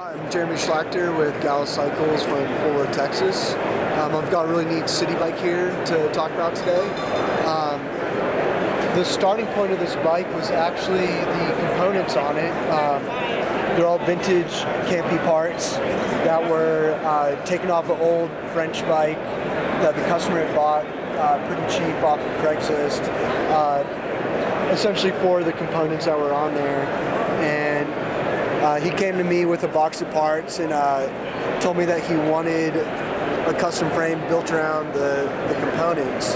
I'm Jeremy Schlachter with Gallus Cycles from Fort Worth, Texas. I've got a really neat city bike here to talk about today. The starting point of this bike was actually the components on it. They're all vintage campy parts that were taken off the old French bike that the customer had bought pretty cheap off of Craigslist, essentially for the components that were on there. And he came to me with a box of parts and told me that he wanted a custom frame built around the components.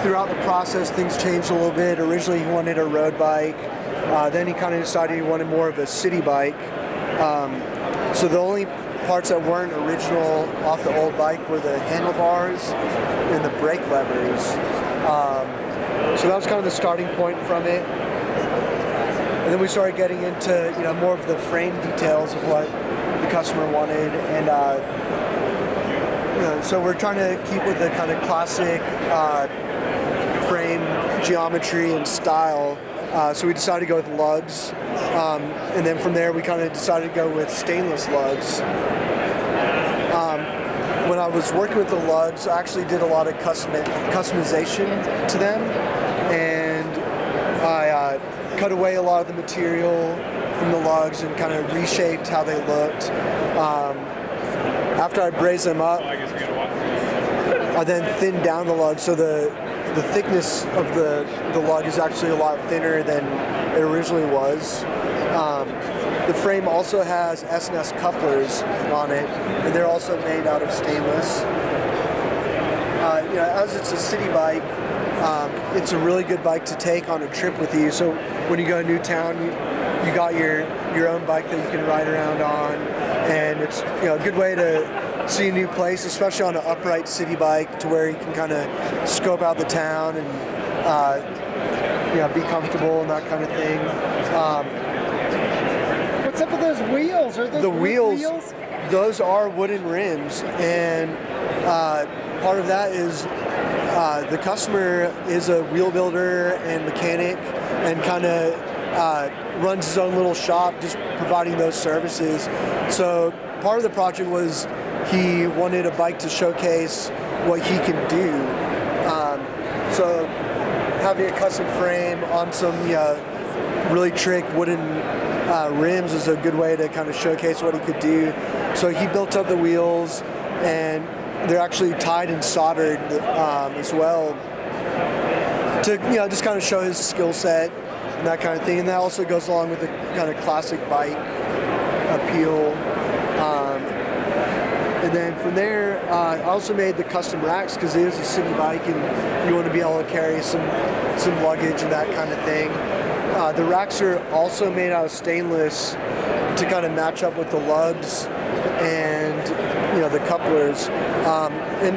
Throughout the process, things changed a little bit. Originally, he wanted a road bike. Then he kind of decided he wanted more of a city bike. So the only parts that weren't original off the old bike were the handlebars and the brake levers. So that was kind of the starting point from it. And then we started getting into more of the frame details of what the customer wanted, and so we're trying to keep with the kind of classic frame geometry and style. So we decided to go with lugs, and then from there we kind of decided to go with stainless lugs. When I was working with the lugs, I actually did a lot of customization to them, and I cut away a lot of the material from the lugs and kind of reshaped how they looked. After I brazed them up, I then thinned down the lug, so the thickness of the lug is actually a lot thinner than it originally was. The frame also has S&S couplers on it, and they're also made out of stainless. As it's a city bike, it's a really good bike to take on a trip with you. So when you go to new town, you got your own bike that you can ride around on, and it's a good way to see a new place, especially on an upright city bike, to where you can kind of scope out the town and be comfortable and that kind of thing. What's up with those wheels? Are those the wheels? Those are wooden rims, and part of that is the customer is a wheel builder and mechanic, and kind of runs his own little shop, just providing those services. So part of the project was he wanted a bike to showcase what he can do. So having a custom frame on some really trick wooden rims is a good way to kind of showcase what he could do. So he built up the wheels, and they're actually tied and soldered as well to just kind of show his skill set and that kind of thing. And that also goes along with the kind of classic bike appeal. And then from there, I also made the custom racks, because it is a city bike and you want to be able to carry some luggage and that kind of thing. The racks are also made out of stainless to kind of match up with the lugs and the couplers. And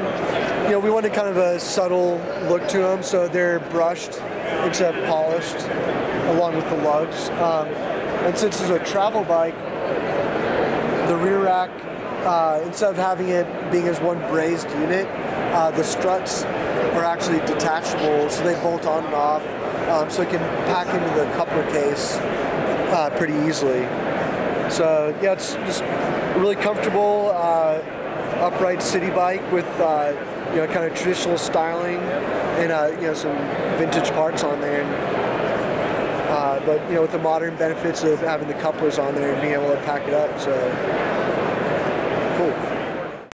we wanted kind of a subtle look to them, so they're brushed instead of polished along with the lugs. And since it's a travel bike, the rear rack, instead of having it being as one brazed unit, the struts are actually detachable, so they bolt on and off, so it can pack into the coupler case pretty easily. So yeah, it's just a really comfortable upright city bike with kind of traditional styling and some vintage parts on there. But with the modern benefits of having the couplers on there and being able to pack it up. So